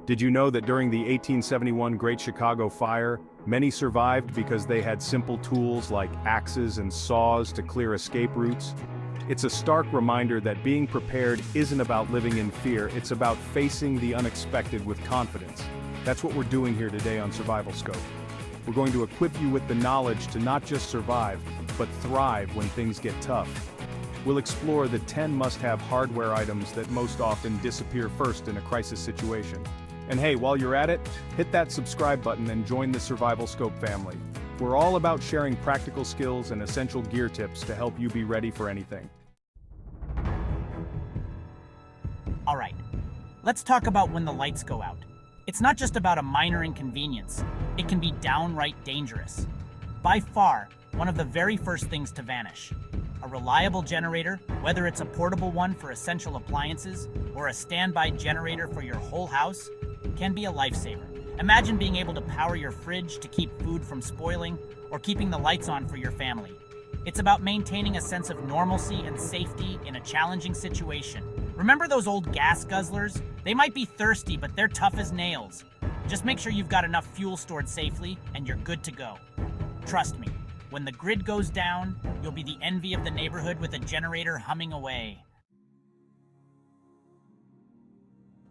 Did you know that during the 1871 Great Chicago Fire, many survived because they had simple tools like axes and saws to clear escape routes? It's a stark reminder that being prepared isn't about living in fear, it's about facing the unexpected with confidence. That's what we're doing here today on SurvivalScope. We're going to equip you with the knowledge to not just survive, but thrive when things get tough. We'll explore the 10 must-have hardware items that most often disappear first in a crisis situation. And hey, while you're at it, hit that subscribe button and join the SurvivalScope family. We're all about sharing practical skills and essential gear tips to help you be ready for anything. All right, let's talk about when the lights go out. It's not just about a minor inconvenience. It can be downright dangerous. By far, one of the very first things to vanish. A reliable generator, whether it's a portable one for essential appliances or a standby generator for your whole house, can be a lifesaver. Imagine being able to power your fridge to keep food from spoiling or keeping the lights on for your family. It's about maintaining a sense of normalcy and safety in a challenging situation. Remember those old gas guzzlers? They might be thirsty, but they're tough as nails. Just make sure you've got enough fuel stored safely and you're good to go. Trust me, when the grid goes down, you'll be the envy of the neighborhood with a generator humming away.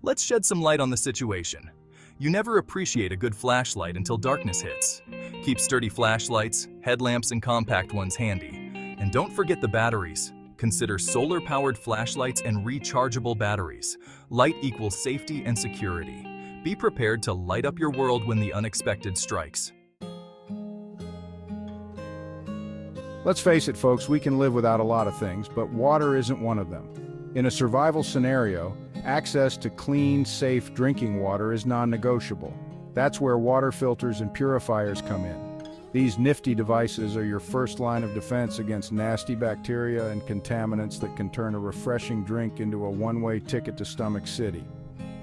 Let's shed some light on the situation. You never appreciate a good flashlight until darkness hits. Keep sturdy flashlights, headlamps, and compact ones handy. And don't forget the batteries. Consider solar-powered flashlights and rechargeable batteries. Light equals safety and security. Be prepared to light up your world when the unexpected strikes. Let's face it, folks, we can live without a lot of things, but water isn't one of them. In a survival scenario, access to clean, safe drinking water is non-negotiable. That's where water filters and purifiers come in. These nifty devices are your first line of defense against nasty bacteria and contaminants that can turn a refreshing drink into a one-way ticket to Stomach City.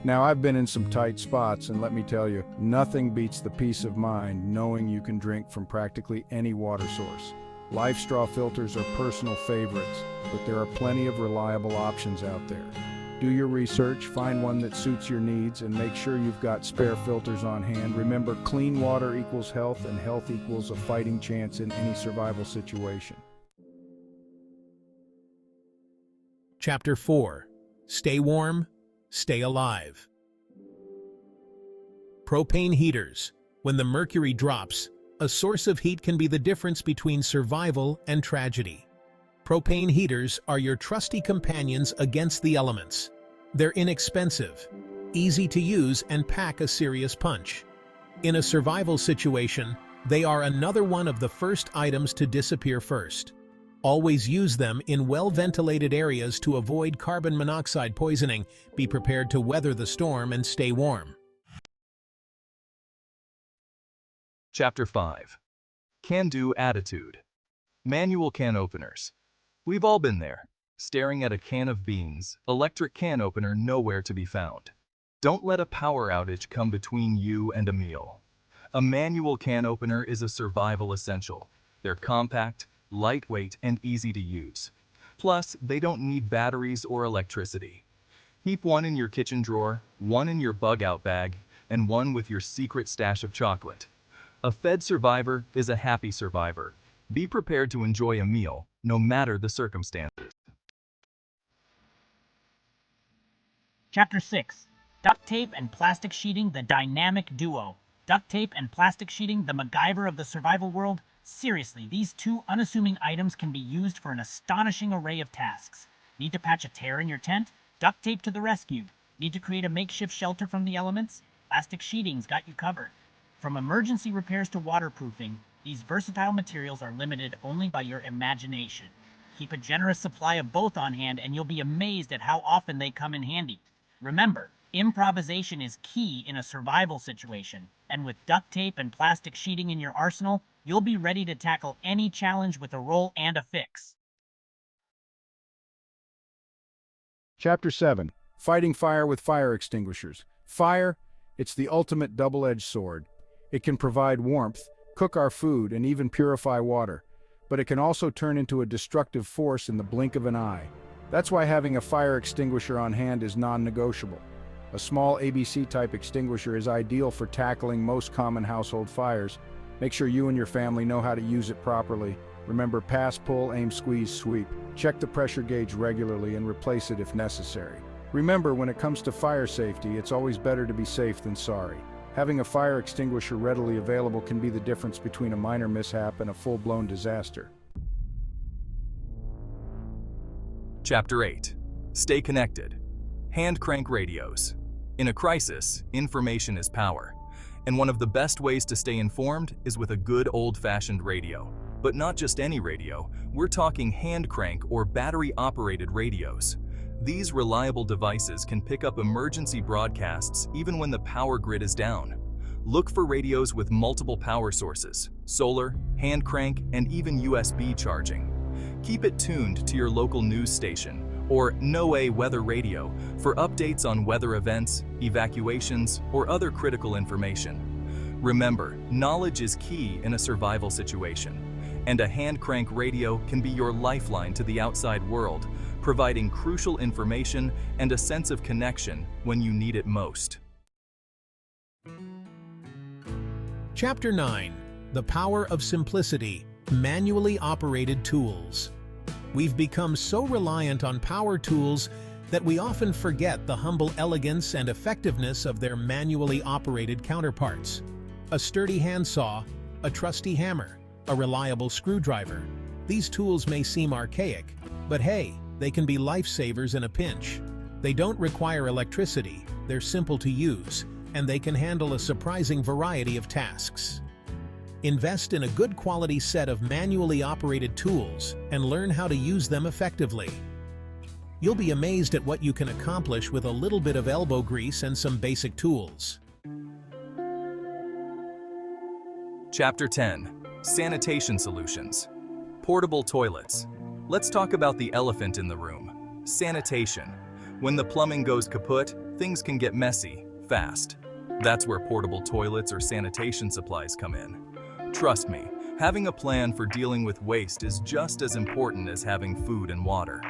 Now, I've been in some tight spots, and let me tell you, nothing beats the peace of mind knowing you can drink from practically any water source. Life straw filters are personal favorites, but there are plenty of reliable options out there. Do your research, find one that suits your needs, and make sure you've got spare filters on hand. Remember, clean water equals health, and health equals a fighting chance in any survival situation. Chapter 4. Stay warm, stay alive. Propane heaters. When the mercury drops, a source of heat can be the difference between survival and tragedy. Propane heaters are your trusty companions against the elements. They're inexpensive, easy to use, and pack a serious punch. In a survival situation, they are another one of the first items to disappear first. Always use them in well-ventilated areas to avoid carbon monoxide poisoning. Be prepared to weather the storm and stay warm. Chapter 5. Can-do attitude. Manual can openers. We've all been there, staring at a can of beans, electric can opener nowhere to be found. Don't let a power outage come between you and a meal. A manual can opener is a survival essential. They're compact, lightweight, and easy to use. Plus, they don't need batteries or electricity. Keep one in your kitchen drawer, one in your bug-out bag, and one with your secret stash of chocolate. A fed survivor is a happy survivor. Be prepared to enjoy a meal, no matter the circumstances. Chapter 6. Duct tape and plastic sheeting, the dynamic duo. Duct tape and plastic sheeting, the MacGyver of the survival world. Seriously, these two unassuming items can be used for an astonishing array of tasks. Need to patch a tear in your tent? Duct tape to the rescue. Need to create a makeshift shelter from the elements? Plastic sheeting's got you covered. From emergency repairs to waterproofing, these versatile materials are limited only by your imagination. Keep a generous supply of both on hand and you'll be amazed at how often they come in handy. Remember, improvisation is key in a survival situation, and with duct tape and plastic sheeting in your arsenal, you'll be ready to tackle any challenge with a roll and a fix. Chapter 7. Fighting fire with fire extinguishers. Fire, it's the ultimate double-edged sword. It can provide warmth, cook our food, and even purify water. But it can also turn into a destructive force in the blink of an eye. That's why having a fire extinguisher on hand is non-negotiable. A small ABC-type extinguisher is ideal for tackling most common household fires. Make sure you and your family know how to use it properly. Remember, pass, pull, aim, squeeze, sweep. Check the pressure gauge regularly and replace it if necessary. Remember, when it comes to fire safety, it's always better to be safe than sorry. Having a fire extinguisher readily available can be the difference between a minor mishap and a full-blown disaster. Chapter 8. Stay connected. Hand crank radios. In a crisis, information is power. And one of the best ways to stay informed is with a good old-fashioned radio. But not just any radio, we're talking hand crank or battery-operated radios. These reliable devices can pick up emergency broadcasts even when the power grid is down. Look for radios with multiple power sources, solar, hand crank, and even USB charging. Keep it tuned to your local news station or NOAA weather radio for updates on weather events, evacuations, or other critical information. Remember, knowledge is key in a survival situation, and a hand crank radio can be your lifeline to the outside world, providing crucial information and a sense of connection when you need it most. Chapter 9. The Power of Simplicity. Manually Operated Tools. We've become so reliant on power tools that we often forget the humble elegance and effectiveness of their manually operated counterparts. A sturdy handsaw, a trusty hammer, a reliable screwdriver. These tools may seem archaic, but hey, they can be lifesavers in a pinch. They don't require electricity, they're simple to use, and they can handle a surprising variety of tasks. Invest in a good quality set of manually operated tools and learn how to use them effectively. You'll be amazed at what you can accomplish with a little bit of elbow grease and some basic tools. Chapter 10. Sanitation Solutions. Portable toilets. Let's talk about the elephant in the room. Sanitation. When the plumbing goes kaput, things can get messy, fast. That's where portable toilets or sanitation supplies come in. Trust me, having a plan for dealing with waste is just as important as having food and water.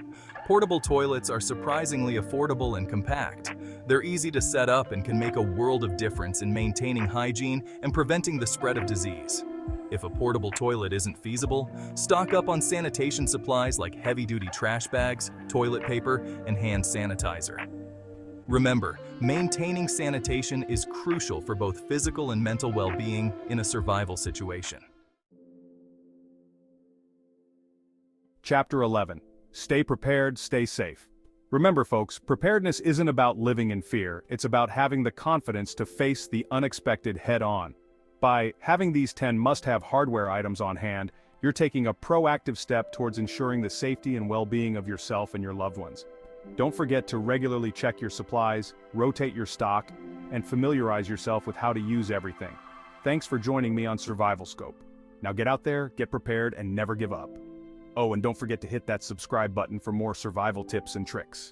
Portable toilets are surprisingly affordable and compact. They're easy to set up and can make a world of difference in maintaining hygiene and preventing the spread of disease. If a portable toilet isn't feasible, stock up on sanitation supplies like heavy-duty trash bags, toilet paper, and hand sanitizer. Remember, maintaining sanitation is crucial for both physical and mental well-being in a survival situation. Chapter 11. Stay prepared, stay safe. Remember folks, preparedness isn't about living in fear, it's about having the confidence to face the unexpected head-on. By having these 10 must-have hardware items on hand, you're taking a proactive step towards ensuring the safety and well-being of yourself and your loved ones. Don't forget to regularly check your supplies, rotate your stock, and familiarize yourself with how to use everything. Thanks for joining me on SurvivalScope. Now get out there, get prepared, and never give up. Oh, and don't forget to hit that subscribe button for more survival tips and tricks.